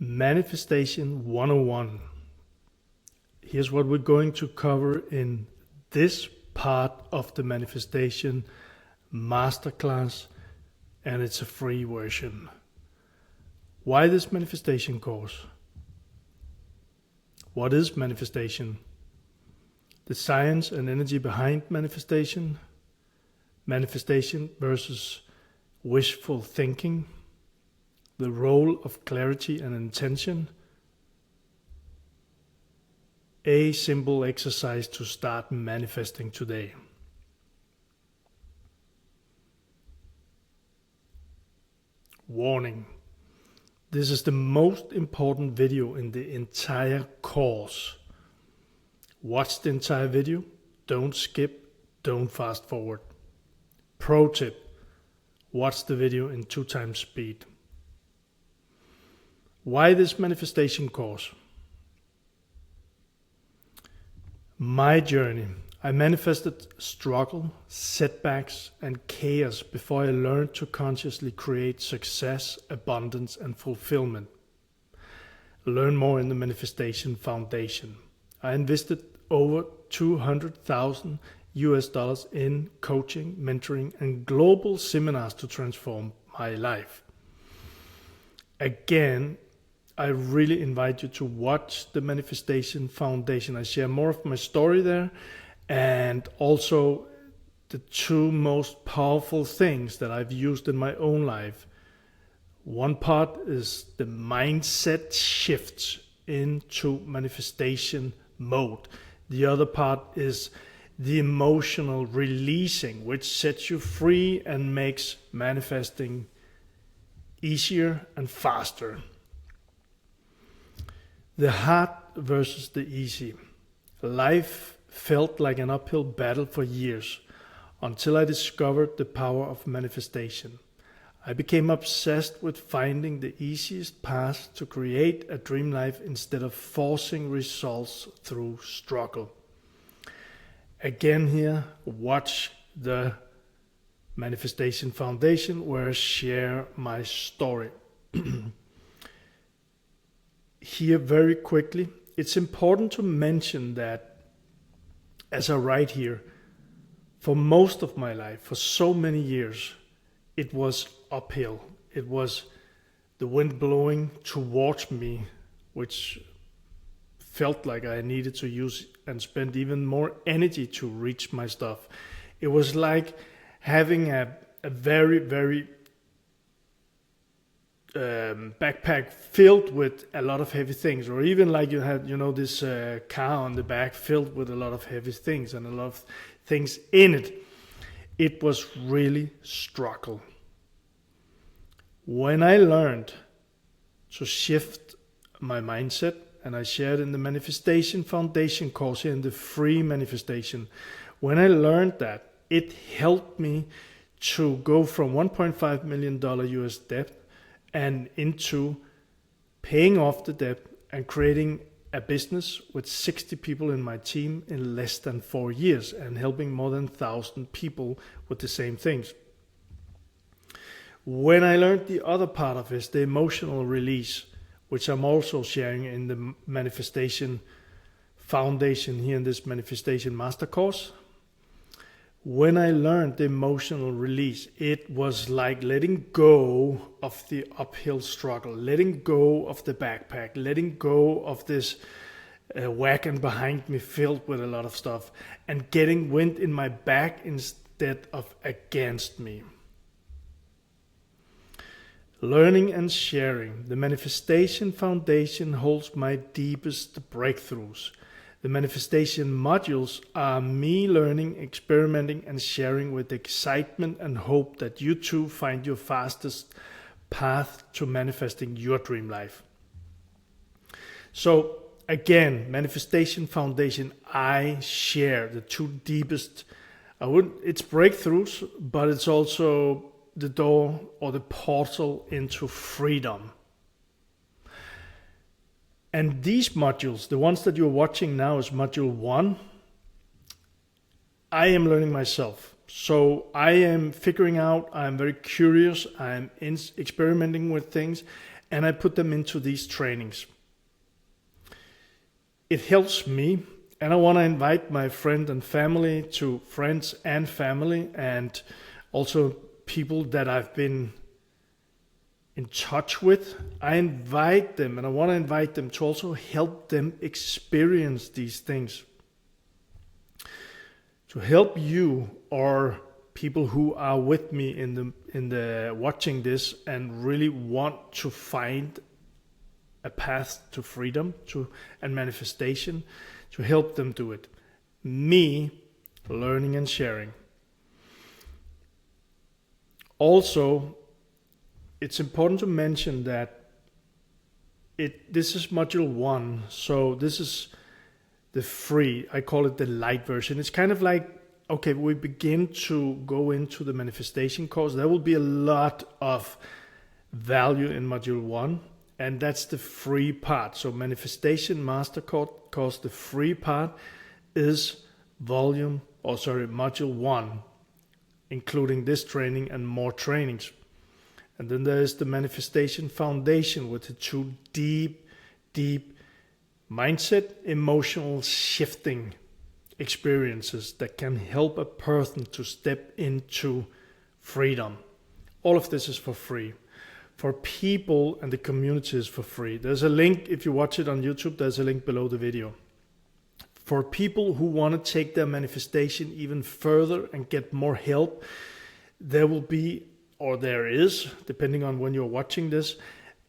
Manifestation 101. Here's what we're going to cover in this part of the Manifestation Masterclass, and it's a free version. Why this manifestation course? What is manifestation? The science and energy behind manifestation. Manifestation versus wishful thinking. The role of clarity and intention. A simple exercise to start manifesting today. Warning. This is the most important video in the entire course. Watch the entire video. Don't skip. Don't fast forward. Pro tip. Watch the video in 2 times speed. Why this manifestation course? My journey. I manifested struggle, setbacks, and chaos before I learned to consciously create success, abundance, and fulfillment. Learn more in the Manifestation Foundation. I invested over $200,000 in coaching, mentoring, and global seminars to transform my life. Again, I really invite you to watch the Manifestation Foundation. I share more of my story there, and also the 2 most powerful things that I've used in my own life. One part is the mindset shifts into manifestation mode. The other part is the emotional releasing, which sets you free and makes manifesting easier and faster. The hard versus the easy. Life felt like an uphill battle for years until I discovered the power of manifestation. I became obsessed with finding the easiest path to create a dream life instead of forcing results through struggle. Again here, watch the Manifestation Foundation where I share my story. Here very quickly, it's important to mention that as I write here, for most of my life, for so many years, it was uphill. It was the wind blowing towards me, which felt like I needed to use and spend even more energy to reach my stuff. It was like having a very, very backpack filled with a lot of heavy things, or even like you had, this car on the back filled with a lot of heavy things and a lot of things in it. It was really struggle. When I learned to shift my mindset, and I shared in the Manifestation Foundation course here in the free manifestation, when I learned that, it helped me to go from $1.5 million US debt and into paying off the debt and creating a business with 60 people in my team in less than 4 years and helping more than 1,000 people with the same things. When I learned the other part of it, the emotional release, which I'm also sharing in the Manifestation Foundation here in this Manifestation Master course, when I learned the emotional release, it was like letting go of the uphill struggle, letting go of the backpack, letting go of this wagon behind me filled with a lot of stuff, and getting wind in my back instead of against me. Learning and sharing. The Manifestation Foundation holds my deepest breakthroughs. The manifestation modules are me learning, experimenting, and sharing with excitement and hope that you too find your fastest path to manifesting your dream life. So again, Manifestation Foundation, I share the 2 deepest, it's breakthroughs, but it's also the door or the portal into freedom. And these modules, the ones that you're watching now is module 1, I am learning myself. So I am figuring out, I'm very curious, I'm experimenting with things, and I put them into these trainings. It helps me, and I want to invite my friends and family, and also people that I've been in touch with. I invite them, and I want to invite them to also help them experience these things. To help you or people who are with me in the watching this and really want to find a path to freedom and manifestation, to help them do it. Me, learning and sharing. Also, it's important to mention that this is module 1, so this is the free, I call it the light version. It's kind of like, okay, we begin to go into the manifestation course. There will be a lot of value in module 1, and that's the free part. So Manifestation Masterclass, the free part is module 1, including this training and more trainings. And then there is the Manifestation Foundation with the 2 deep mindset, emotional shifting experiences that can help a person to step into freedom. All of this is for free. For people and the community is for free. There's a link, if you watch it on YouTube, there's a link below the video. For people who want to take their manifestation even further and get more help, there will be, or there is, depending on when you're watching this,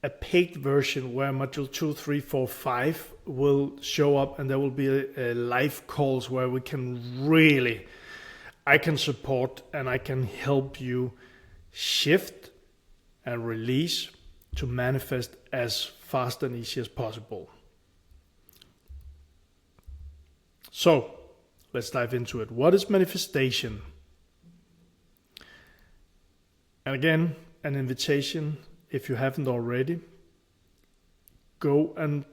a paid version where module 2, 3, 4, 5 will show up, and there will be a live calls where we can really, I can support and I can help you shift and release to manifest as fast and easy as possible. So let's dive into it. What is manifestation? And again, an invitation, if you haven't already, go and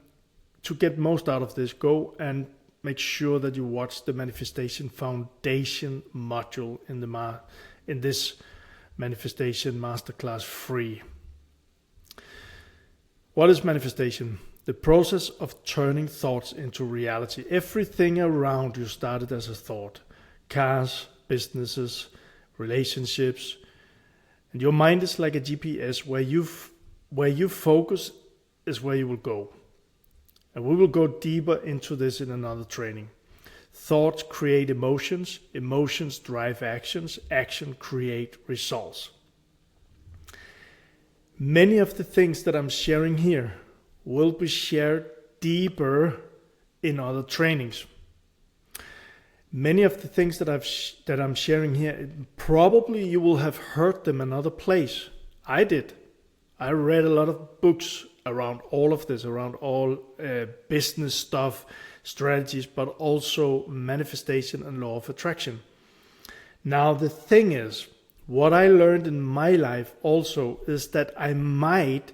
to get most out of this, go and make sure that you watch the Manifestation Foundation module in this Manifestation Masterclass free. What is manifestation? The process of turning thoughts into reality. Everything around you started as a thought. Cars, businesses, relationships. And your mind is like a GPS where you focus is where you will go. And we will go deeper into this in another training. Thoughts create emotions. Emotions drive actions. Action create results. Many of the things that I'm sharing here will be shared deeper in other trainings. Many of the things that I'm sharing here, probably you will have heard them another place. I did. I read a lot of books around all of this, around all business stuff, strategies, but also manifestation and law of attraction. Now the thing is, what I learned in my life also is that I might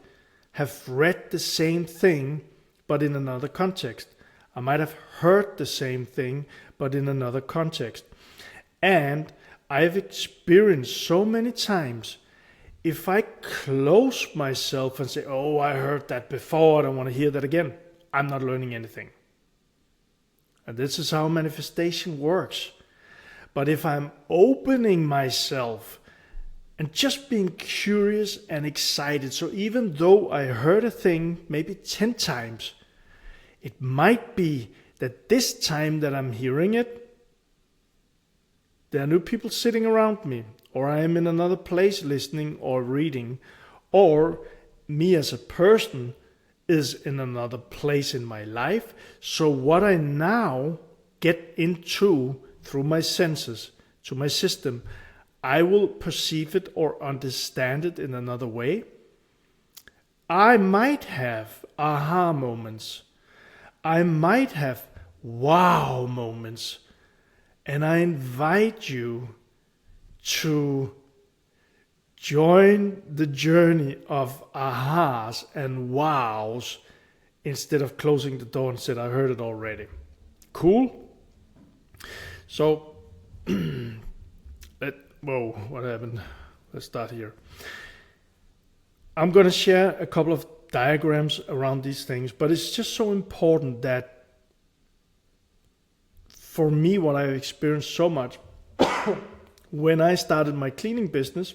have read the same thing, but in another context. I might have heard the same thing, but in another context. And I've experienced so many times, if I close myself and say, oh, I heard that before, I don't want to hear that again, I'm not learning anything. And this is how manifestation works. But if I'm opening myself and just being curious and excited, so even though I heard a thing maybe 10 times, it might be that this time that I'm hearing it, there are new people sitting around me, or I am in another place listening or reading, or me as a person is in another place in my life. So what I now get into through my senses, to my system, I will perceive it or understand it in another way. I might have aha moments. I might have wow moments. And I invite you to join the journey of ahas and wows instead of closing the door and said, I heard it already. Cool? So, what happened? Let's start here. I'm going to share a couple of diagrams around these things, but it's just so important that for me, what I've experienced so much when I started my cleaning business,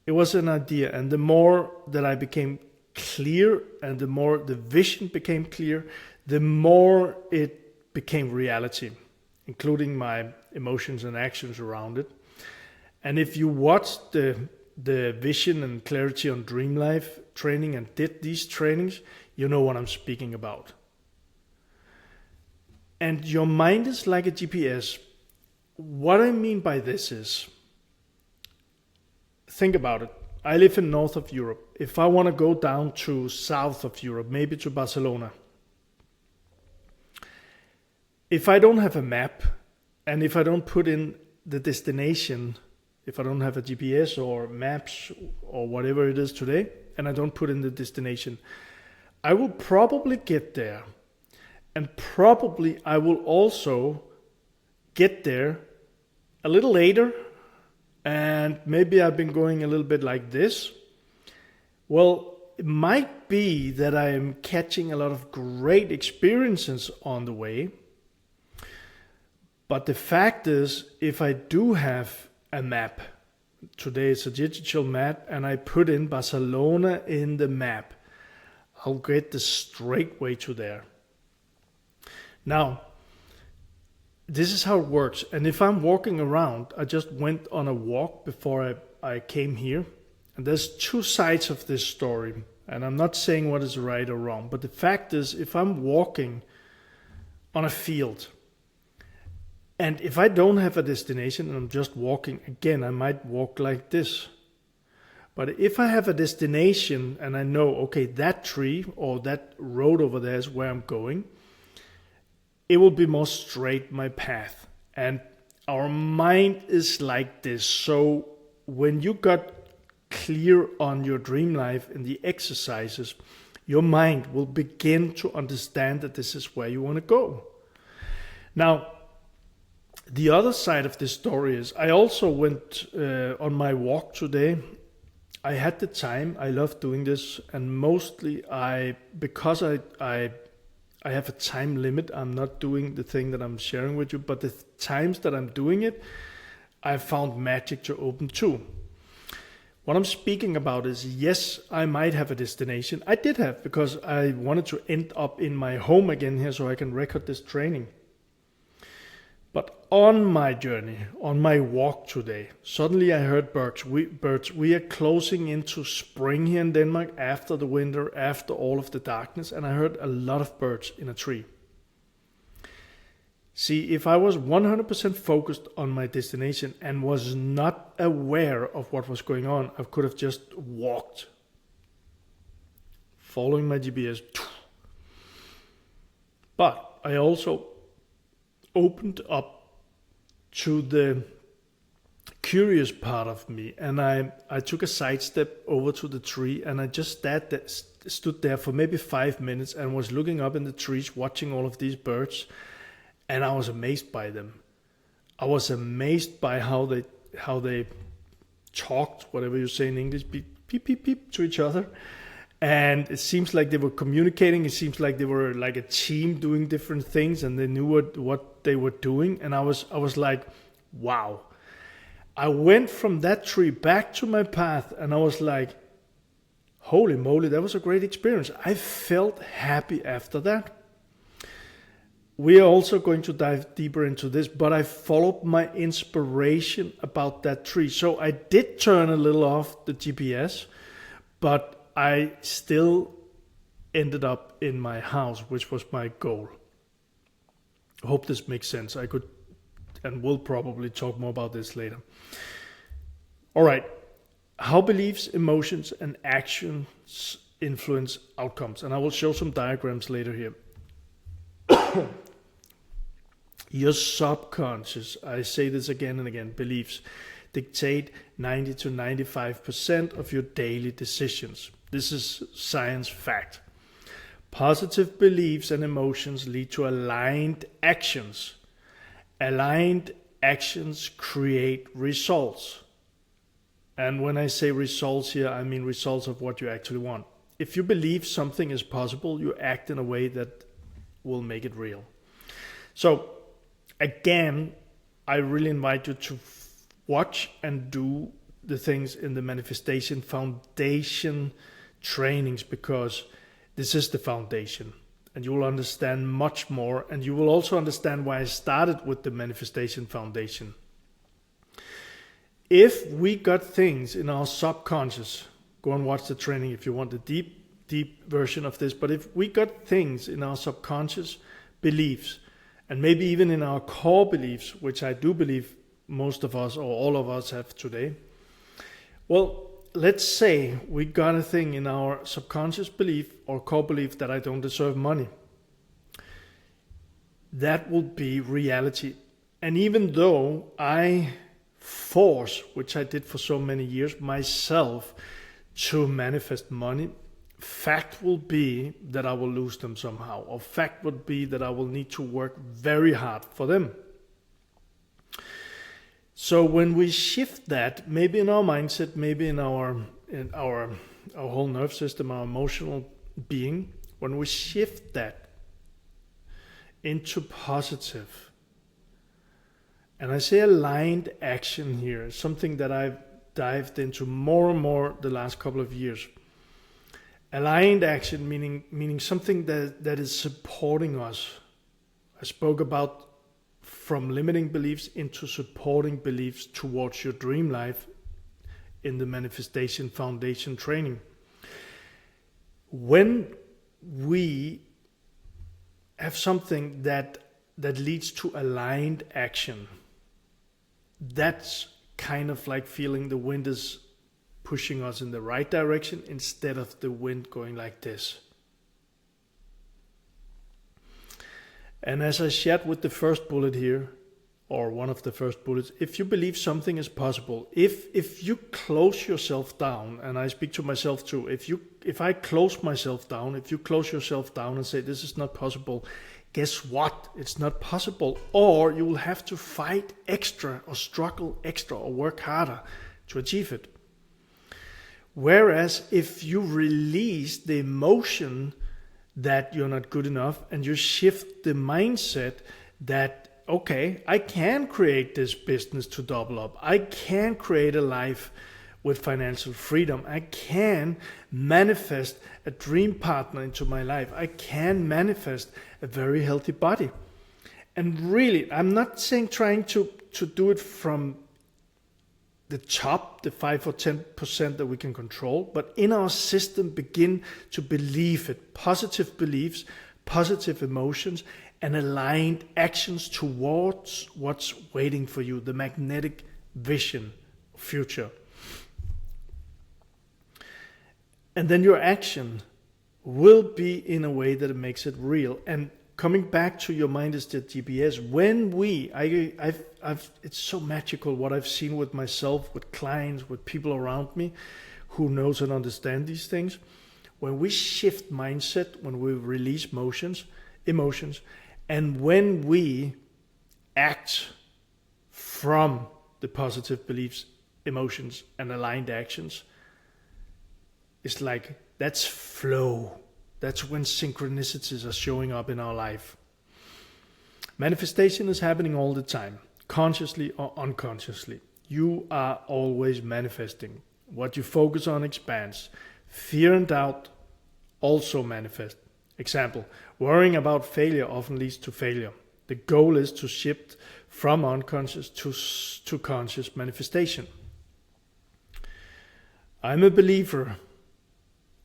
it was an idea. And the more that I became clear and the more the vision became clear, the more it became reality, including my emotions and actions around it. And if you watch the vision and clarity on DREAMLIFE training and did these trainings, you know what I'm speaking about. And your mind is like a GPS. What I mean by this is, think about it. I live in north of Europe. If I want to go down to south of Europe, maybe to Barcelona, if I don't have a map and if I don't put in the destination, if I don't have a GPS or maps or whatever it is today, and I don't put in the destination, I will probably get there. And probably I will also get there a little later, and maybe I've been going a little bit like this. Well, it might be that I am catching a lot of great experiences on the way. But the fact is, if I do have a map, today it's a digital map, and I put in Barcelona in the map, I'll get the straight way to there. Now, this is how it works. And if I'm walking around, I just went on a walk before I came here. And there's two sides of this story. And I'm not saying what is right or wrong. But the fact is, if I'm walking on a field, and if I don't have a destination and I'm just walking, again, I might walk like this. But if I have a destination and I know, okay, that tree or that road over there is where I'm going, it will be more straight, my path. And our mind is like this. So when you got clear on your dream life in the exercises, your mind will begin to understand that this is where you want to go. Now, the other side of this story is I also went on my walk today. I had the time. I love doing this. And mostly because I have a time limit, I'm not doing the thing that I'm sharing with you, but the times that I'm doing it, I found magic to open too. What I'm speaking about is, yes, I might have a destination. I did have, because I wanted to end up in my home again here so I can record this training. But on my journey, on my walk today, suddenly I heard birds. We are closing into spring here in Denmark, after the winter, after all of the darkness, and I heard a lot of birds in a tree. See, if I was 100% focused on my destination and was not aware of what was going on, I could have just walked, following my GPS. But I also opened up to the curious part of me, and I took a sidestep over to the tree, and I just stood there for maybe 5 minutes and was looking up in the trees, watching all of these birds, and I was amazed by them. I was amazed by how they talked, whatever you say in English, beep, beep, beep, beep, to each other. And it seems like they were communicating. It seems like they were like a team doing different things, and they knew what they were doing. And I was like, wow. I went from that tree back to my path, and I was like, holy moly, that was a great experience. I felt happy after that. We are also going to dive deeper into this, but I followed my inspiration about that tree. So I did turn a little off the GPS, but I still ended up in my house, which was my goal. I hope this makes sense. I could and will probably talk more about this later. All right. How beliefs, emotions, and actions influence outcomes. And I will show some diagrams later here. Your subconscious, I say this again and again, beliefs dictate 90 to 95% of your daily decisions. This is science fact. Positive beliefs and emotions lead to aligned actions. Aligned actions create results. And when I say results here, I mean results of what you actually want. If you believe something is possible, you act in a way that will make it real. So again, I really invite you to watch and do the things in the Manifestation Foundation trainings, because this is the foundation, and you will understand much more, and you will also understand why I started with the Manifestation Foundation. If we got things in our subconscious, go and watch the training if you want the deep version of this, but if we got things in our subconscious beliefs, and maybe even in our core beliefs, which I do believe most of us or all of us have today, well, let's say we got a thing in our subconscious belief or core belief that I don't deserve money. That will be reality. And even though I force, which I did for so many years, myself to manifest money, fact will be that I will lose them somehow, or fact would be that I will need to work very hard for them. So when we shift that, maybe in our mindset, maybe in our whole nerve system, our emotional being, when we shift that into positive, and I say aligned action here, something that I've dived into more and more the last couple of years. Aligned action meaning something that is supporting us. I spoke about from limiting beliefs into supporting beliefs towards your dream life in the Manifestation Foundation training. When we have something that leads to aligned action, that's kind of like feeling the wind is pushing us in the right direction instead of the wind going like this. And as I shared with the first bullet here, or one of the first bullets, if you believe something is possible, if you close yourself down, and I speak to myself too, if I close myself down, if you close yourself down and say this is not possible, guess what? It's not possible, or you will have to fight extra or struggle extra or work harder to achieve it. Whereas if you release the emotion that you're not good enough and you shift the mindset that, okay, I can create this business to double up. I can create a life with financial freedom. I can manifest a dream partner into my life. I can manifest a very healthy body. And really, I'm not saying trying to do it from the top, the 5 or 10% that we can control, but in our system begin to believe it. Positive beliefs, positive emotions, and aligned actions towards what's waiting for you, the magnetic vision future. And then your action will be in a way that it makes it real. And coming back to your mind is the GPS. When it's so magical what I've seen with myself, with clients, with people around me who knows and understand these things. When we shift mindset, when we release emotions, and when we act from the positive beliefs, emotions, and aligned actions, it's like that's flow. That's when synchronicities are showing up in our life. Manifestation is happening all the time, consciously or unconsciously. You are always manifesting. What you focus on expands. Fear and doubt also manifest. Example, worrying about failure often leads to failure. The goal is to shift from unconscious to conscious manifestation. I'm a believer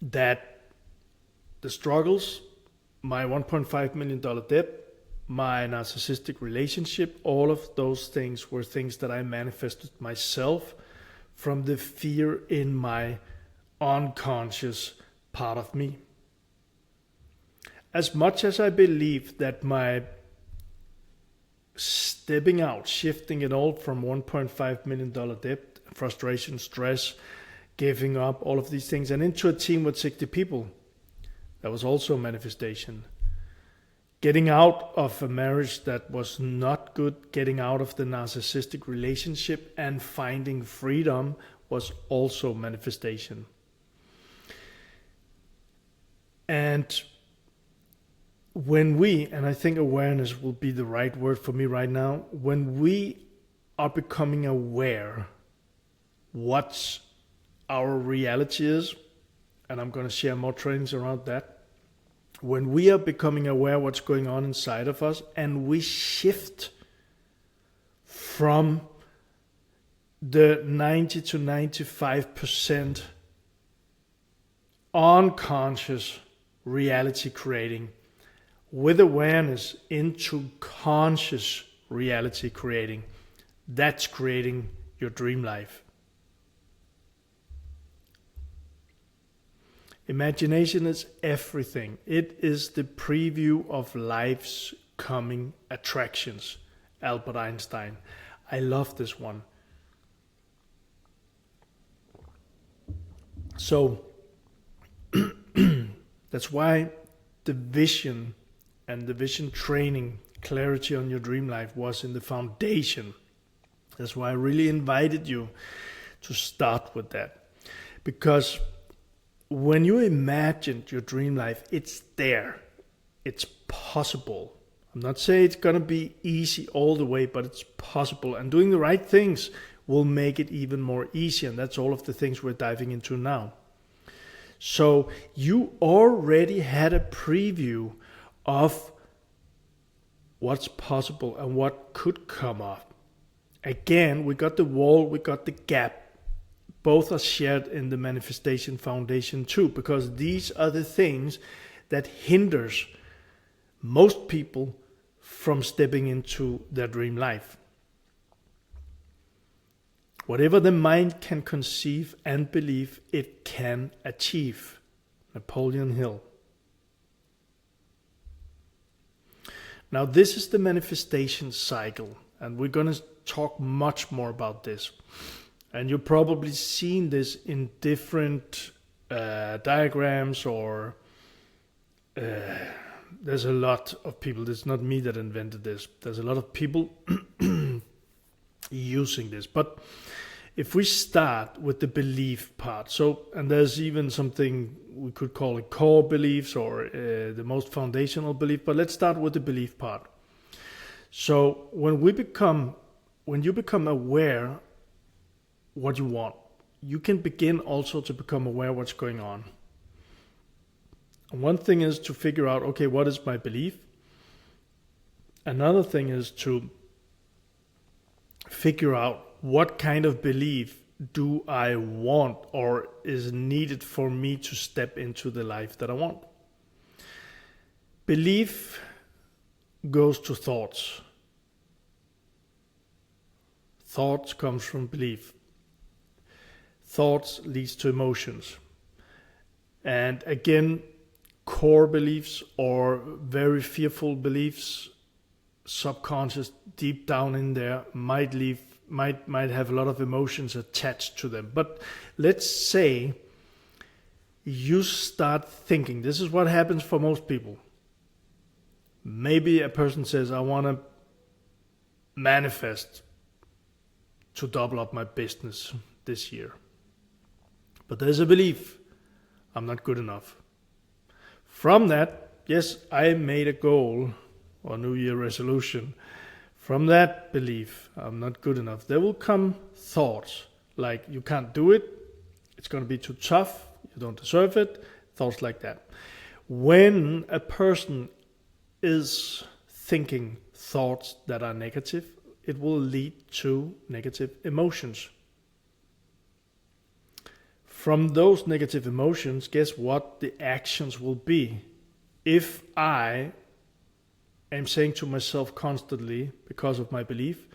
that the struggles, my $1.5 million debt, my narcissistic relationship, all of those things were things that I manifested myself from the fear in my unconscious part of me. As much as I believe that my stepping out, shifting it all from $1.5 million debt, frustration, stress, giving up, all of these things, and into a team with 60 people, that was also a manifestation. Getting out of a marriage that was not good, getting out of the narcissistic relationship and finding freedom was also manifestation. And when we, and I think awareness will be the right word for me right now, when we are becoming aware what our reality is, and I'm going to share more trainings around that, when we are becoming aware what's going on inside of us, and we shift from the 90 to 95% unconscious reality creating with awareness into conscious reality creating, that's creating your dream life. Imagination is everything. It is the preview of life's coming attractions. Albert Einstein. I love this one. So that's why the vision and the vision training, clarity on your dream life, was in the foundation. That's why I really invited you to start with that. Because when you imagined your dream life, it's there. It's possible. I'm not saying it's going to be easy all the way, but it's possible. And doing the right things will make it even more easy. And that's all of the things we're diving into now. So you already had a preview of what's possible and what could come up. Again, we got the wall, we got the gap. Both are shared in the Manifestation Foundation too, because these are the things that hinders most people from stepping into their dream life. Whatever the mind can conceive and believe, it can achieve. Napoleon Hill. Now this is the manifestation cycle, and we're going to talk much more about this. And you've probably seen this in different diagrams, or there's a lot of people. It's not me that invented this. There's a lot of people using this. But if we start with the belief part, and there's even something we could call it core beliefs, or the most foundational belief, but let's start with the belief part. So when you become aware what you want, you can begin also to become aware what's going on. And one thing is to figure out, okay, what is my belief? Another thing is to figure out what kind of belief do I want or is needed for me to step into the life that I want. Belief goes to thoughts. Thoughts comes from belief. Thoughts leads to emotions. And again, core beliefs or very fearful beliefs, subconscious, deep down in there, might have a lot of emotions attached to them. But let's say you start thinking, this is what happens for most people. Maybe a person says, I want to manifest to double up my business this year. But there's a belief, I'm not good enough. From that, yes, I made a goal or New Year resolution. From that belief, I'm not good enough, there will come thoughts like, you can't do it, it's going to be too tough, you don't deserve it, thoughts like that. When a person is thinking thoughts that are negative, it will lead to negative emotions. From those negative emotions, guess what the actions will be? If I am saying to myself constantly, because of my belief,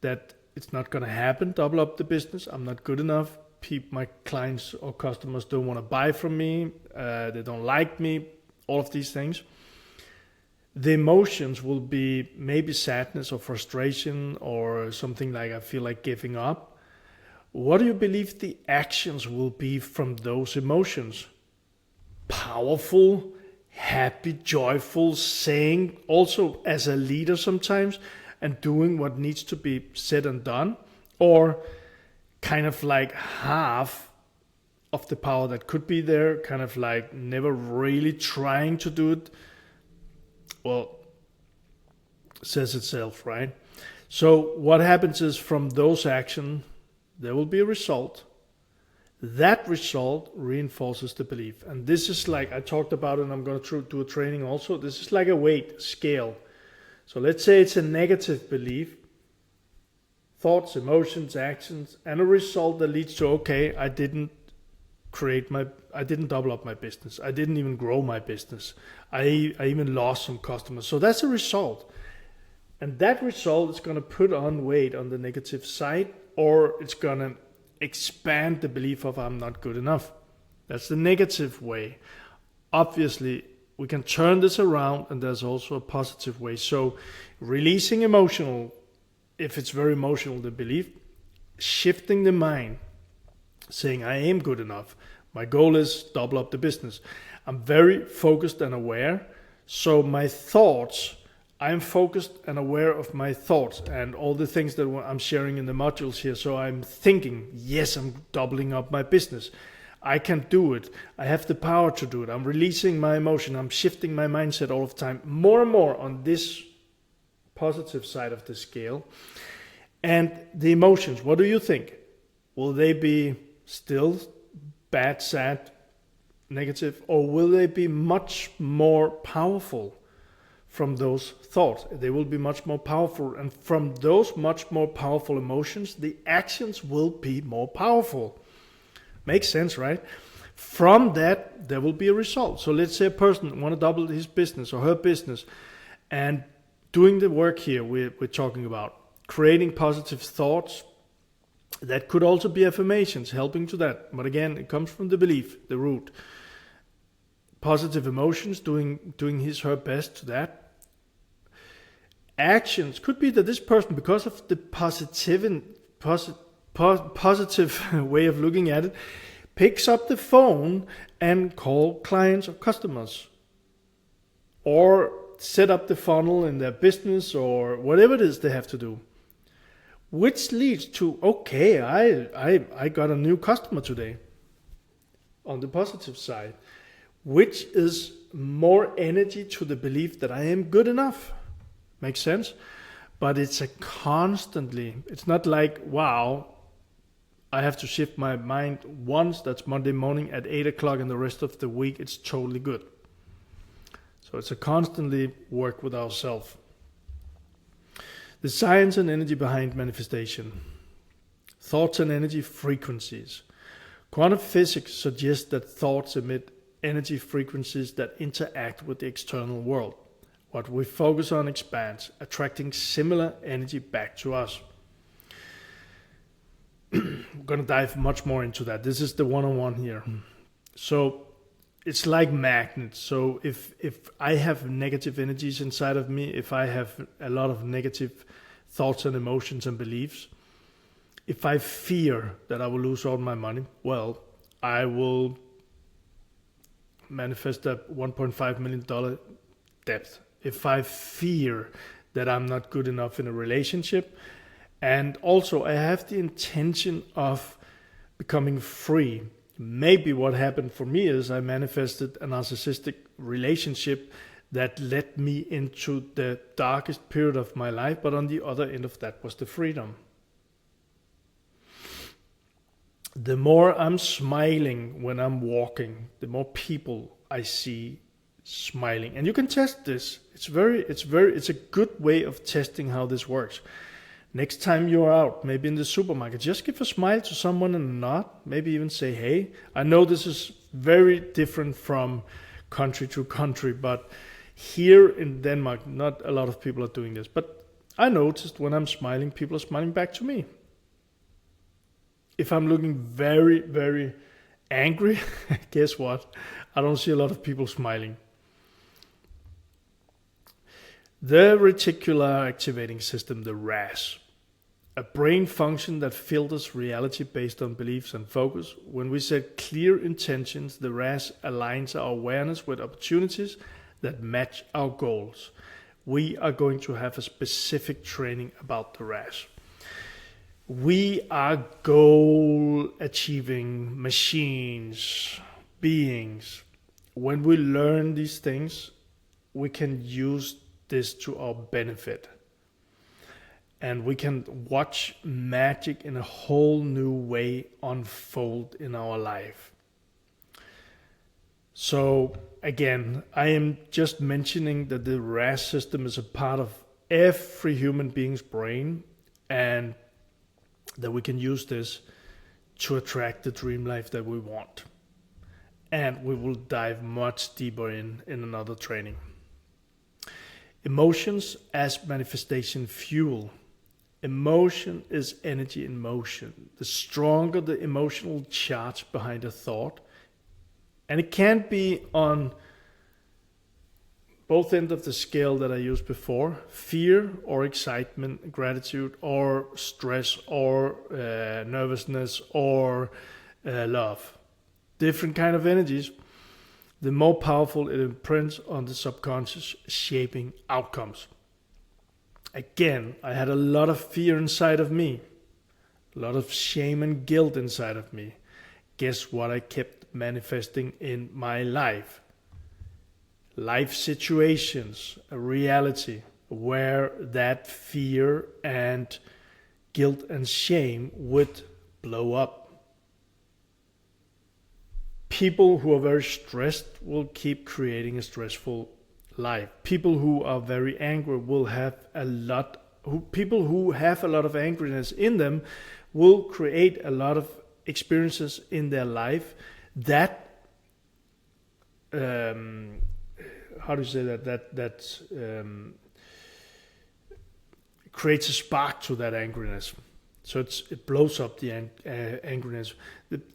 that it's not going to happen, double up the business, I'm not good enough, my clients or customers don't want to buy from me, they don't like me, all of these things. The emotions will be maybe sadness or frustration or something like I feel like giving up. What do you believe the actions will be from those emotions? Powerful, happy, joyful, saying also as a leader sometimes and doing what needs to be said and done, or kind of like half of the power that could be there, kind of like never really trying to do it, well, says itself, right? So what happens is from those actions, there will be a result. That result reinforces the belief. And this is like, I talked about it, and I'm going to do a training also. This is like a weight scale. So let's say it's a negative belief, thoughts, emotions, actions, and a result that leads to, okay, I didn't double up my business. I didn't even grow my business. I even lost some customers. So that's a result. And that result is going to put on weight on the negative side, or it's going to expand the belief of I'm not good enough. That's the negative way. Obviously, we can turn this around, and there's also a positive way. So releasing emotional, if it's very emotional, the belief, shifting the mind, saying I am good enough. My goal is double up the business. I'm very focused and aware. So my thoughts, I'm focused and aware of my thoughts and all the things that I'm sharing in the modules here. So I'm thinking, yes, I'm doubling up my business. I can do it. I have the power to do it. I'm releasing my emotion. I'm shifting my mindset all the time, more and more on this positive side of the scale. And the emotions, what do you think? Will they be still bad, sad, negative, or will they be much more powerful from those thoughts? They will be much more powerful, and from those much more powerful emotions, the actions will be more powerful. Makes sense, right? From that, there will be a result. So let's say a person want to double his business or her business, and doing the work here we're talking about, creating positive thoughts. That could also be affirmations, helping to that. But again, it comes from the belief, the root. Positive emotions, doing his, her best to that. Actions could be that this person, because of the positive way of looking at it, picks up the phone and call clients or customers. Or set up the funnel in their business, or whatever it is they have to do. Which leads to, okay, I got a new customer today on the positive side, which is more energy to the belief that I am good enough. Makes sense? But it's it's not like, wow, I have to shift my mind once, that's Monday morning at 8 o'clock, and the rest of the week it's totally good. So it's a constantly work with ourselves. The science and energy behind manifestation. Thoughts and energy frequencies. Quantum physics suggests that thoughts emit energy frequencies that interact with the external world. What we focus on expands, attracting similar energy back to us. I'm going to dive much more into that. This is the one-on-one here. So it's like magnets. So if I have negative energies inside of me, if I have a lot of negative thoughts and emotions and beliefs, if I fear that I will lose all my money, well, I will manifest that $1.5 million debt. If I fear that I'm not good enough in a relationship, and also I have the intention of becoming free. Maybe what happened for me is I manifested a narcissistic relationship that led me into the darkest period of my life, but on the other end of that was the freedom. The more I'm smiling when I'm walking, the more people I see smiling. And you can test this. It's a good way of testing how this works. Next time you're out, maybe in the supermarket, just give a smile to someone and nod. Maybe even say, hey. I know this is very different from country to country, but here in Denmark, not a lot of people are doing this. But I noticed when I'm smiling, people are smiling back to me. If I'm looking very, very angry, guess what? I don't see a lot of people smiling. The reticular activating system, the RAS, a brain function that filters reality based on beliefs and focus. When we set clear intentions, the RAS aligns our awareness with opportunities that match our goals. We are going to have a specific training about the RAS. We are goal achieving machines, beings. When we learn these things, we can use this to our benefit. And we can watch magic in a whole new way unfold in our life. So again, I am just mentioning that the RAS system is a part of every human being's brain, and that we can use this to attract the dream life that we want. And we will dive much deeper in another training. Emotions as manifestation fuel. Emotion is energy in motion. The stronger the emotional charge behind a thought, and it can be on both ends of the scale that I used before, fear or excitement, gratitude or stress or nervousness or love. Different kind of energies. The more powerful it imprints on the subconscious, shaping outcomes. Again, I had a lot of fear inside of me, a lot of shame and guilt inside of me. Guess what I kept manifesting in my life? Life situations, a reality where that fear and guilt and shame would blow up. People who are very stressed will keep creating a stressful life. People who are very angry will have people who have a lot of angriness in them will create a lot of experiences in their life that creates a spark to that angriness. So it blows up the angriness.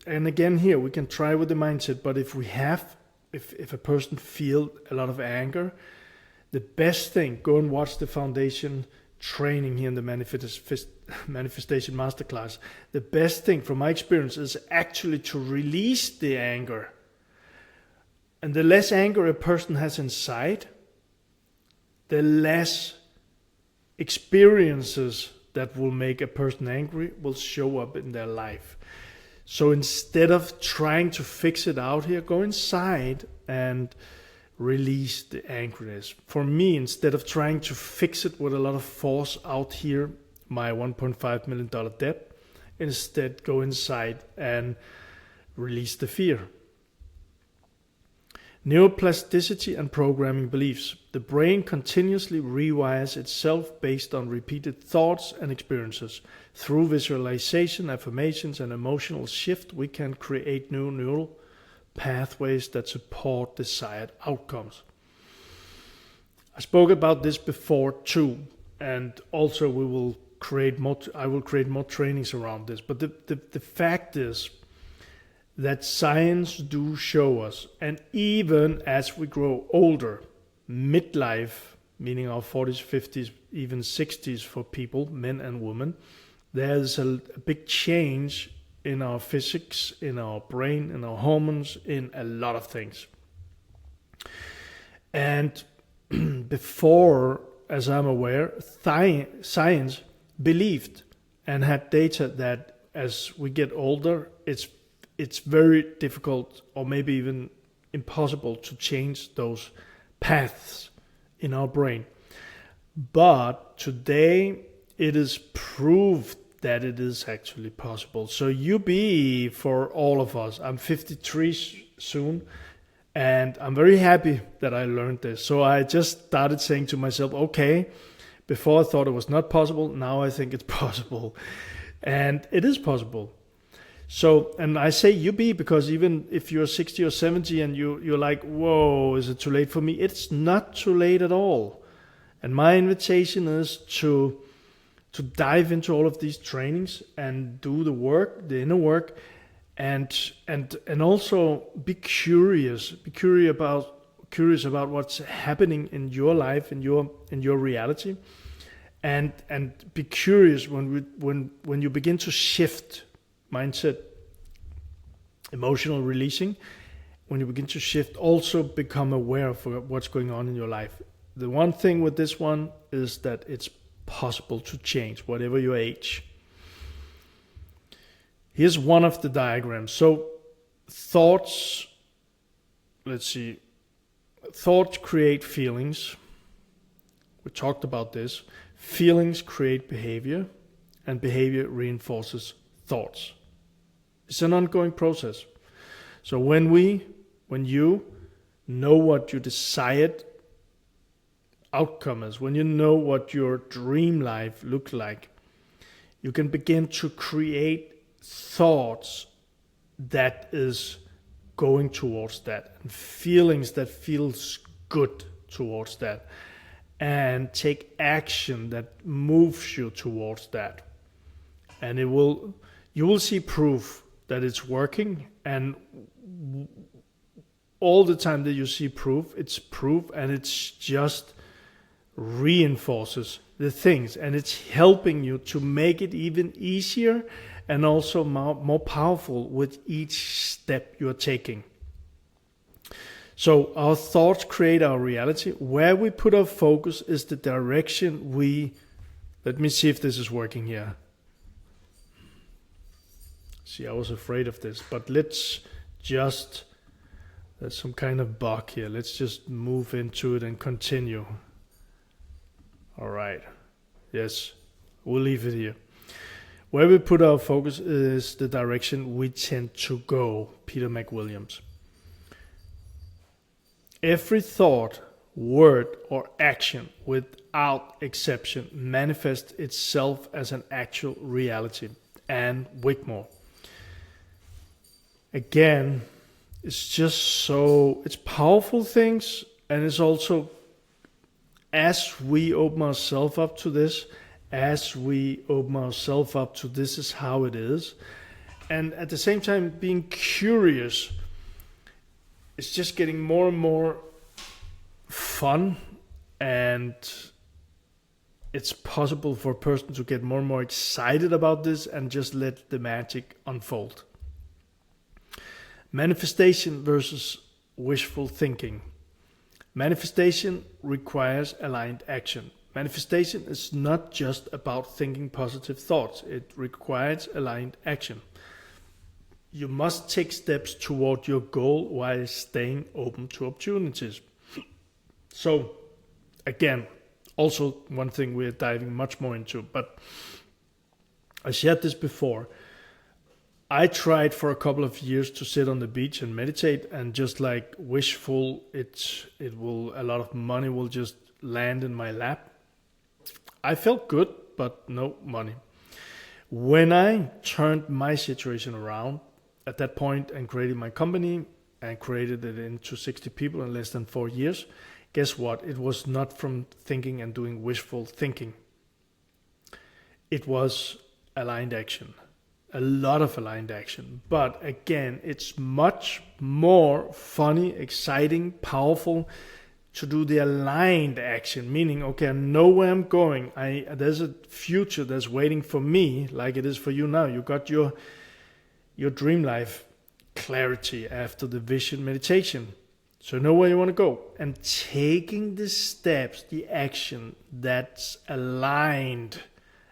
And again, here we can try with the mindset. But if a person feels a lot of anger, the best thing, go and watch the foundation training here in the Manifestation Masterclass. The best thing from my experience is actually to release the anger. And the less anger a person has inside, the less experiences that will make a person angry will show up in their life. So instead of trying to fix it out here, go inside and release the angriness. For me, instead of trying to fix it with a lot of force out here, my $1.5 million debt, instead go inside and release the fear. Neuroplasticity and programming beliefs. The brain continuously rewires itself based on repeated thoughts and experiences. Through visualization, affirmations, and emotional shift, we can create new neural pathways that support desired outcomes. I spoke about this before too, and also I will create more trainings around this. But the fact is that science do show us, and even as we grow older, midlife, meaning our 40s, 50s, even 60s for people, men and women, there's a big change in our physics, in our brain, in our hormones, in a lot of things. And before, as I'm aware, science believed and had data that as we get older, it's very difficult or maybe even impossible to change those paths in our brain. But today it is proved that it is actually possible. So for all of us, I'm 53 soon, and I'm very happy that I learned this. So I just started saying to myself, okay, before I thought it was not possible, now I think it's possible. And it is possible. So, and I say because even if you're 60 or 70 and you're like, whoa, is it too late for me? It's not too late at all. And my invitation is to dive into all of these trainings and do the work, the inner work, and also be curious. Be curious about what's happening in your life, in your reality, and be curious when you begin to shift mindset, emotional releasing. When you begin to shift, also become aware of what's going on in your life. The one thing with this one is that it's possible to change, whatever your age. Here's one of the diagrams. So thoughts, let's see, thoughts create feelings. We talked about this. Feelings create behavior, and behavior reinforces thoughts. It's an ongoing process. So when you know what your desired outcome is, when you know what your dream life looks like, you can begin to create thoughts that is going towards that, and feelings that feels good towards that, and take action that moves you towards that. And you will see proof that it's working, and all the time that you see proof, it's proof, and it's just reinforces the things, and it's helping you to make it even easier and also more powerful with each step you're taking. So our thoughts create our reality. Where we put our focus is the direction let me see if this is working here. See, I was afraid of this, but there's some kind of bug here. Let's just move into it and continue. All right. Yes, we'll leave it here. Where we put our focus is the direction we tend to go. Peter McWilliams. Every thought, word, or action, without exception, manifests itself as an actual reality. Anne Wigmore. Again, it's powerful things, and it's also, as we open ourselves up to this, this is how it is, and at the same time being curious, it's just getting more and more fun, and it's possible for a person to get more and more excited about this and just let the magic unfold. Manifestation versus wishful thinking. Manifestation requires aligned action. Manifestation is not just about thinking positive thoughts. It requires aligned action. You must take steps toward your goal while staying open to opportunities. So, again, also one thing we're diving much more into, but I shared this before. I tried for a couple of years to sit on the beach and meditate, and just like wishful, a lot of money will just land in my lap. I felt good, but no money. When I turned my situation around at that point and created my company and created it into 60 people in less than 4 years, guess what? It was not from thinking and doing wishful thinking. It was aligned action. A lot of aligned action. But again, it's much more funny, exciting, powerful to do the aligned action, meaning, okay, I know where I'm going. There's a future that's waiting for me, like it is for you now. You got your dream life clarity after the vision meditation. So know where you want to go. And taking the steps, the action that's aligned,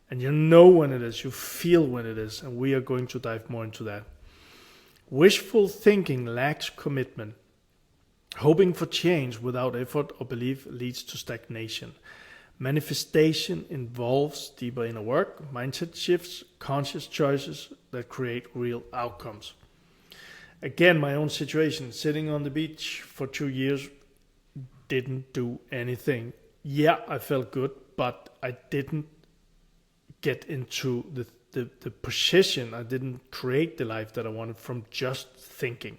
and you know when it is, you feel when it is, and we are going to dive more into that. Wishful thinking lacks commitment. Hoping for change without effort or belief leads to stagnation. Manifestation involves deeper inner work, mindset shifts, conscious choices that create real outcomes. Again, my own situation, sitting on the beach for 2 years, didn't do anything. Yeah, I felt good, but I didn't get into the position. I didn't create the life that I wanted from just thinking.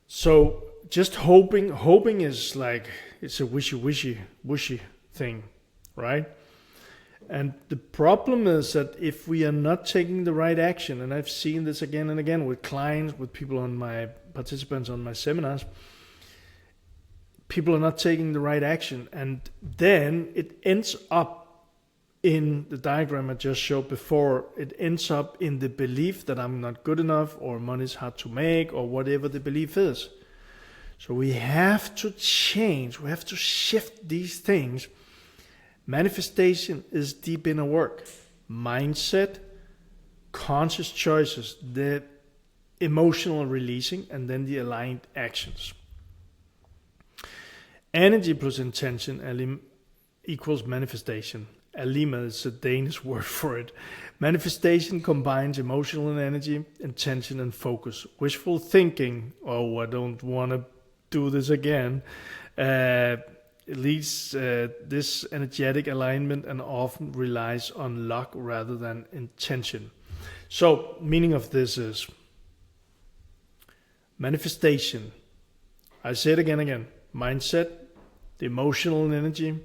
So just hoping is like, it's a wishy thing, right? And the problem is that if we are not taking the right action, and I've seen this again and again with clients, with people participants on my seminars, people are not taking the right action, and then it ends up in the diagram I just showed before. It ends up in the belief that I'm not good enough, or money's hard to make, or whatever the belief is. So we have to change, we have to shift these things. Manifestation is deep inner work. Mindset, conscious choices, the emotional releasing, and then the aligned actions. Energy plus intention equals manifestation. Alima is a Danish word for it. Manifestation combines emotional energy, intention, and focus. Wishful thinking, oh, I don't want to do this again, leads this energetic alignment and often relies on luck rather than intention. So, meaning of this is manifestation. I say it again. Mindset, the emotional energy,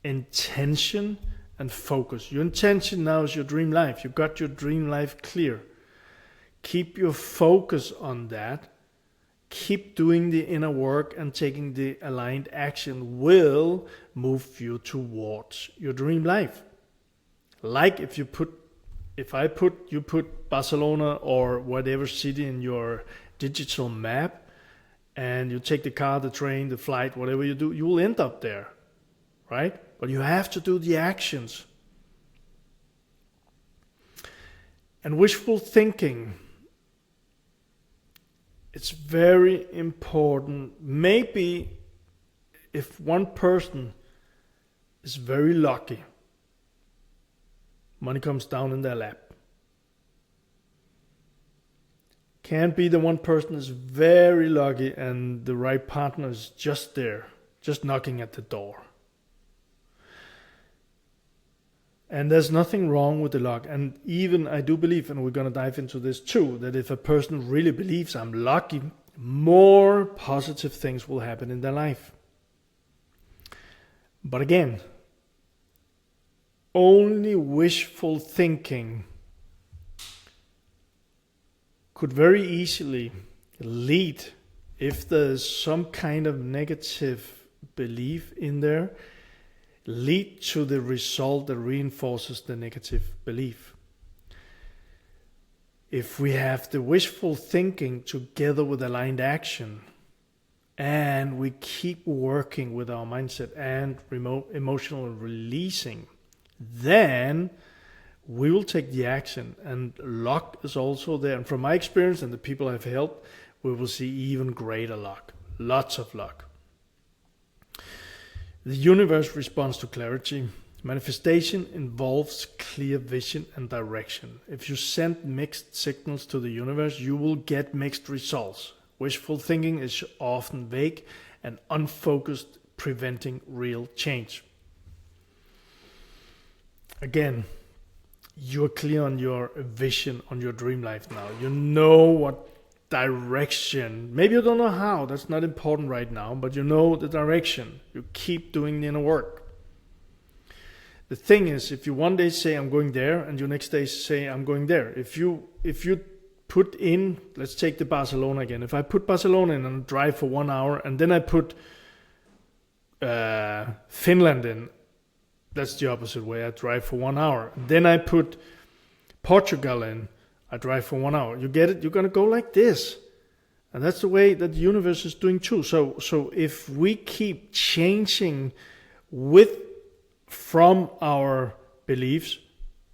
intention, and focus. Your intention now is your dream life. You got your dream life clear. Keep your focus on that. Keep doing the inner work, and taking the aligned action will move you towards your dream life. Like you put Barcelona or whatever city in your digital map, and you take the car, the train, the flight, whatever you do, you will end up there, right? But you have to do the actions. And wishful thinking, it's very important. Maybe if one person is very lucky, money comes down in their lap. Can be the one person is very lucky and the right partner is just there, just knocking at the door. And there's nothing wrong with the luck. And even I do believe, and we're going to dive into this too, that if a person really believes I'm lucky, more positive things will happen in their life. But again, only wishful thinking could very easily lead, if there's some kind of negative belief in there, lead to the result that reinforces the negative belief. If we have the wishful thinking together with aligned action, and we keep working with our mindset and emotional releasing, then we will take the action, and luck is also there. And from my experience and the people I've helped, we will see even greater luck, lots of luck. The universe responds to clarity. Manifestation involves clear vision and direction. If you send mixed signals to the universe, you will get mixed results. Wishful thinking is often vague and unfocused, preventing real change. Again, you're clear on your vision, on your dream life now. You know what direction. Maybe you don't know how. That's not important right now, but you know the direction. You keep doing the inner work. The thing is, if you one day say I'm going there, and you next day say I'm going there, if you put in, let's take the Barcelona again. If I put Barcelona in and drive for 1 hour, and then I put Finland in, that's the opposite way. I drive for 1 hour. Then I put Portugal in. I drive for 1 hour. You get it? You're going to go like this. And that's the way that the universe is doing too. So if we keep changing from our beliefs,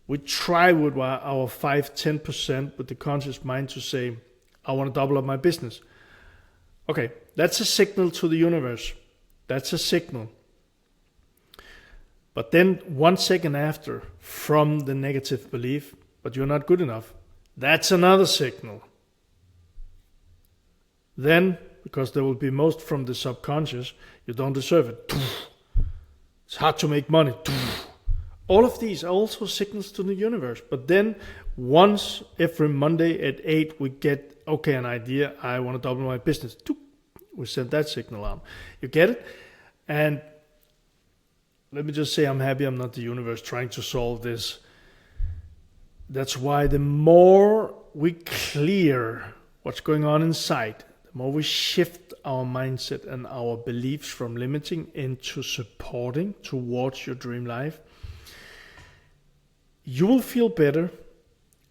we try with our 5-10% with the conscious mind to say, I want to double up my business. Okay, that's a signal to the universe. That's a signal. But then 1 second after, from the negative belief, but you're not good enough, that's another signal. Then, because there will be most from the subconscious, you don't deserve it. It's hard to make money. All of these are also signals to the universe. But then, once every Monday at 8, we get, an idea, I want to double my business. We send that signal out. You get it? And let me just say, I'm happy I'm not the universe trying to solve this. That's why the more we clear what's going on inside, the more we shift our mindset and our beliefs from limiting into supporting towards your dream life, you will feel better,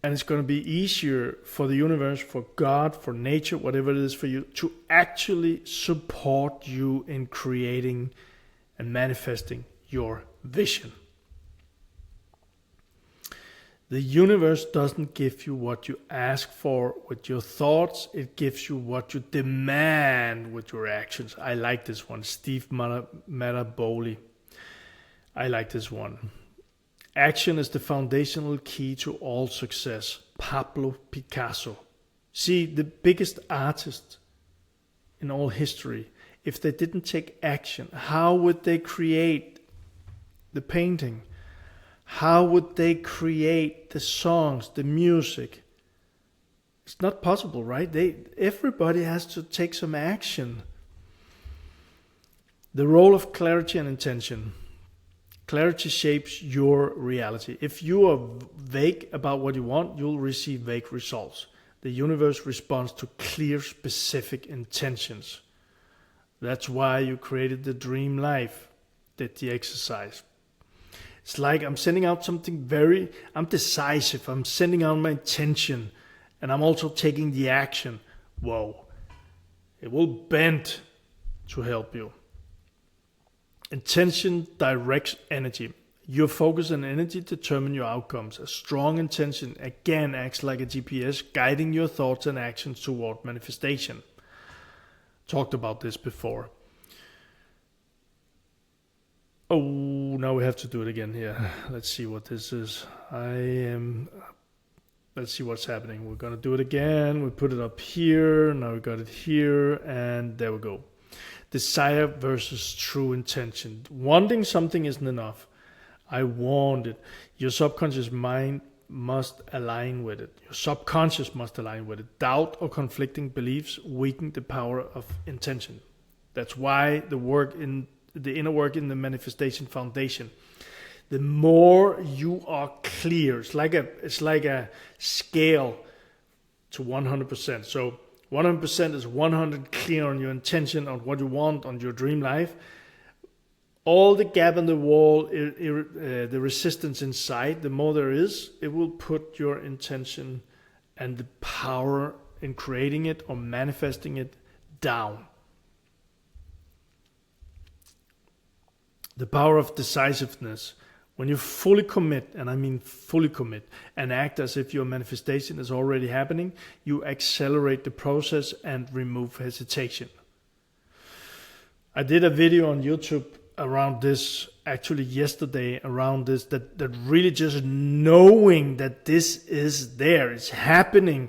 and it's going to be easier for the universe, for God, for nature, whatever it is for you, to actually support you in creating and manifesting your vision. The universe doesn't give you what you ask for with your thoughts. It gives you what you demand with your actions. I like this one. Steve Maraboli. I like this one. Action is the foundational key to all success. Pablo Picasso. See, the biggest artists in all history, if they didn't take action, how would they create the painting? How would they create the songs, the music? It's not possible, right? Everybody has to take some action. The role of clarity and intention. Clarity shapes your reality. If you are vague about what you want, you'll receive vague results. The universe responds to clear, specific intentions. That's why you created the Dream Life, did the exercise. It's like I'm sending out something I'm decisive. I'm sending out my intention, and I'm also taking the action. Whoa. It will bend to help you. Intention directs energy. Your focus and energy determine your outcomes. A strong intention again acts like a GPS, guiding your thoughts and actions toward manifestation. Talked about this before. Oh, now we have to do it again here. Let's see what this is. Let's see what's happening. We're going to do it again. We put it up here. Now we got it here. And there we go. Desire versus true intention. Wanting something isn't enough. I want it. Your subconscious mind must align with it. Your subconscious must align with it. Doubt or conflicting beliefs weaken the power of intention. That's why the inner work in the Manifestation Foundation. The more you are clear, it's like a scale to 100%. So 100% is 100 clear on your intention, on what you want, on your dream life. All the gap in the wall, the resistance inside, the more there is, it will put your intention and the power in creating it or manifesting it down. The power of decisiveness. When you fully commit, and I mean fully commit, and act as if your manifestation is already happening, you accelerate the process and remove hesitation. I did a video on YouTube around this, actually yesterday, around this, that really just knowing that this is there, it's happening.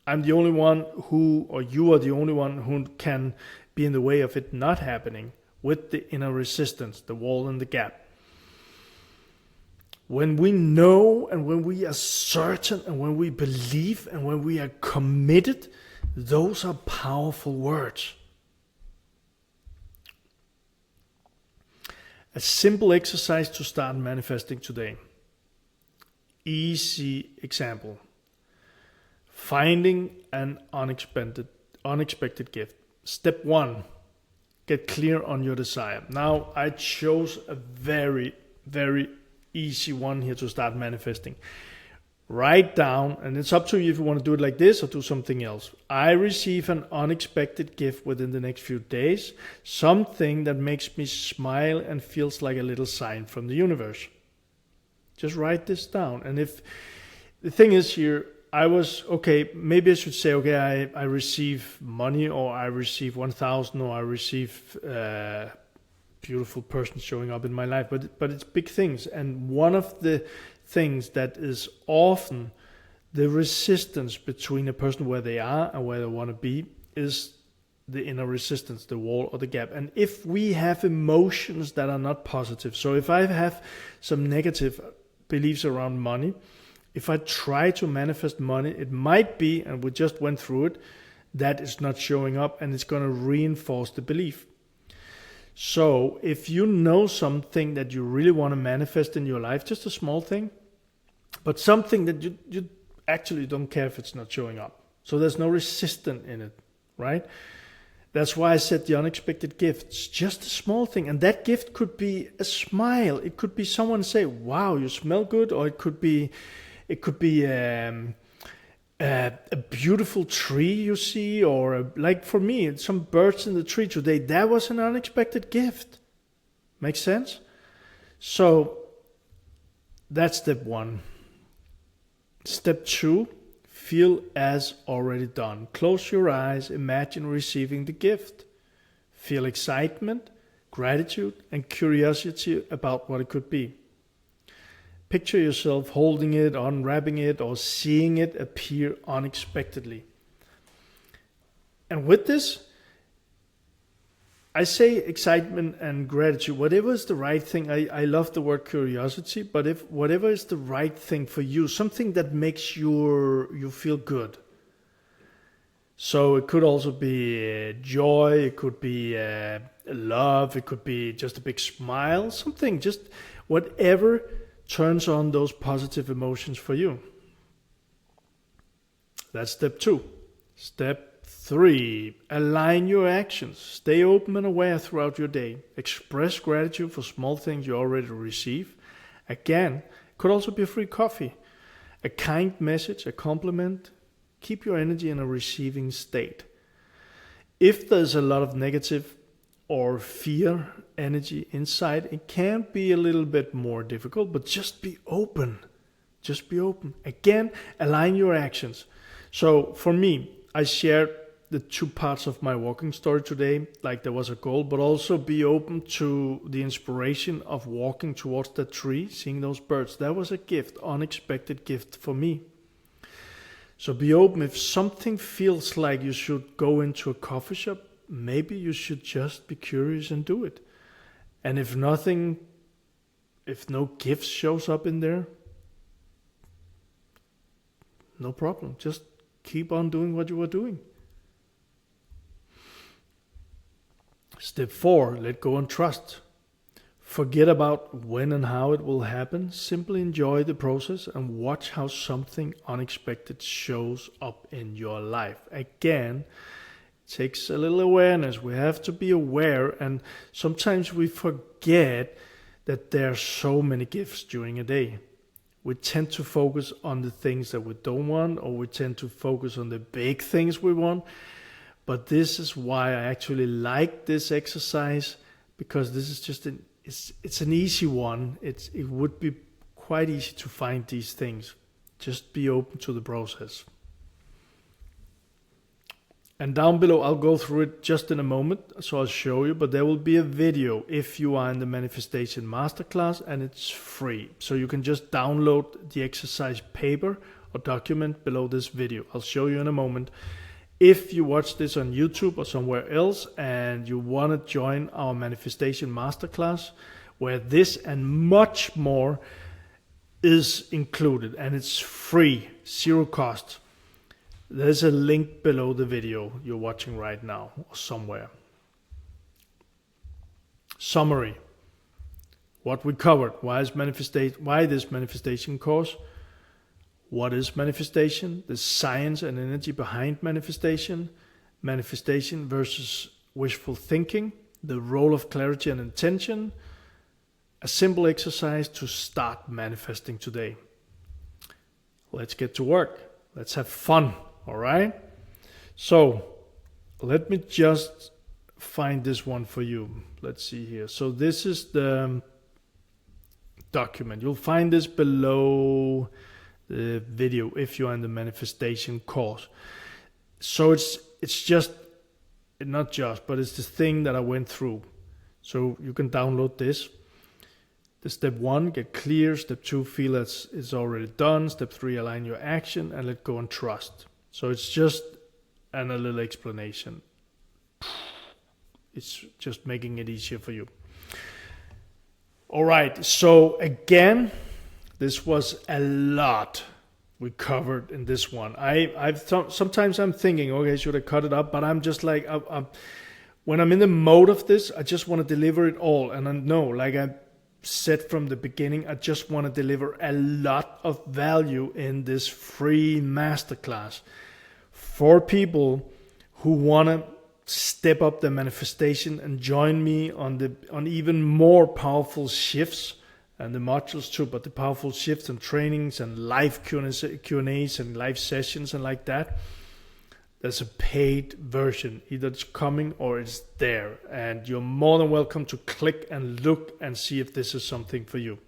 I'm the only one or you are the only one who can be in the way of it not happening. With the inner resistance, the wall and the gap. When we know and when we are certain and when we believe and when we are committed, those are powerful words. A simple exercise to start manifesting today. Easy example. Finding an unexpected gift. Step 1. Get clear on your desire. Now, I chose a very, very easy one here to start manifesting. Write down, and it's up to you if you want to do it like this or do something else. I receive an unexpected gift within the next few days. Something that makes me smile and feels like a little sign from the universe. Just write this down. And if the thing is here, maybe I should say, I receive money, or I receive 1,000, or I receive beautiful person showing up in my life. But it's big things. And one of the things that is often the resistance between a person where they are and where they want to be is the inner resistance, the wall or the gap. And if we have emotions that are not positive, so if I have some negative beliefs around money, if I try to manifest money, it might be, and we just went through it, that it's not showing up, and it's going to reinforce the belief. So if you know something that you really want to manifest in your life, just a small thing, but something that you actually don't care if it's not showing up. So there's no resistance in it, right? That's why I said the unexpected gifts, just a small thing. And that gift could be a smile. It could be someone say, wow, you smell good. Or it could be a beautiful tree you see, or like for me, some birds in the tree today. That was an unexpected gift. Makes sense? So that's step 1. Step 2, feel as already done. Close your eyes, imagine receiving the gift. Feel excitement, gratitude, and curiosity about what it could be. Picture yourself holding it, unwrapping it, or seeing it appear unexpectedly. And with this, I say excitement and gratitude. Whatever is the right thing, I love the word curiosity, but if whatever is the right thing for you, something that makes you feel good. So it could also be joy, it could be love, it could be just a big smile, something, just whatever turns on those positive emotions for you. That's step 2. Step 3, align your actions. Stay open and aware throughout your day. Express gratitude for small things you already receive. Again, it could also be a free coffee, a kind message, a compliment. Keep your energy in a receiving state. If there's a lot of negative or fear energy inside, it can be a little bit more difficult, but just be open. Just be open. Again, align your actions. So for me, I shared the 2 parts of my walking story today, like there was a goal, but also be open to the inspiration of walking towards that tree, seeing those birds. That was a gift, unexpected gift for me. So be open. If something feels like you should go into a coffee shop, maybe you should just be curious and do it. And if no gift shows up in there, no problem. Just keep on doing what you were doing. Step 4, let go and trust. Forget about when and how it will happen. Simply enjoy the process and watch how something unexpected shows up in your life. Again, it takes a little awareness. We have to be aware, and sometimes we forget that there are so many gifts during a day. We tend to focus on the things that we don't want, or we tend to focus on the big things we want. But this is why I actually like this exercise, because this is just it's an easy one. It would be quite easy to find these things. Just be open to the process. And down below, I'll go through it just in a moment, so I'll show you, but there will be a video if you are in the Manifestation Masterclass, and it's free. So you can just download the exercise paper or document below this video. I'll show you in a moment. If you watch this on YouTube or somewhere else and you want to join our Manifestation Masterclass, where this and much more is included, and it's free, 0 cost, there's a link below the video you're watching right now or somewhere. Summary. What we covered. Why this manifestation course? What is manifestation? The science and energy behind manifestation. Manifestation versus wishful thinking. The role of clarity and intention. A simple exercise to start manifesting today. Let's get to work. Let's have fun. All right? So let me just find this one for you. Let's see here. So this is the document. You'll find this below the video if you're in the manifestation course. So it's just, not just, but it's the thing that I went through. So you can download this. The step 1, get clear. Step 2, feel that it's already done. Step 3, align your action and let go and trust. So it's just a little explanation. It's just making it easier for you. All right. So again, this was a lot we covered in this one. Sometimes I'm thinking, okay, should I cut it up? But I'm just like, when I'm in the mode of this, I just want to deliver it all. And I know, like I said from the beginning, I just want to deliver a lot of value in this free masterclass for people who want to step up their manifestation and join me on even more powerful shifts and the modules too, but the powerful shifts and trainings and live Q&As and live sessions and like that. There's a paid version. Either it's coming or it's there. And you're more than welcome to click and look and see if this is something for you.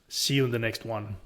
See you in the next one.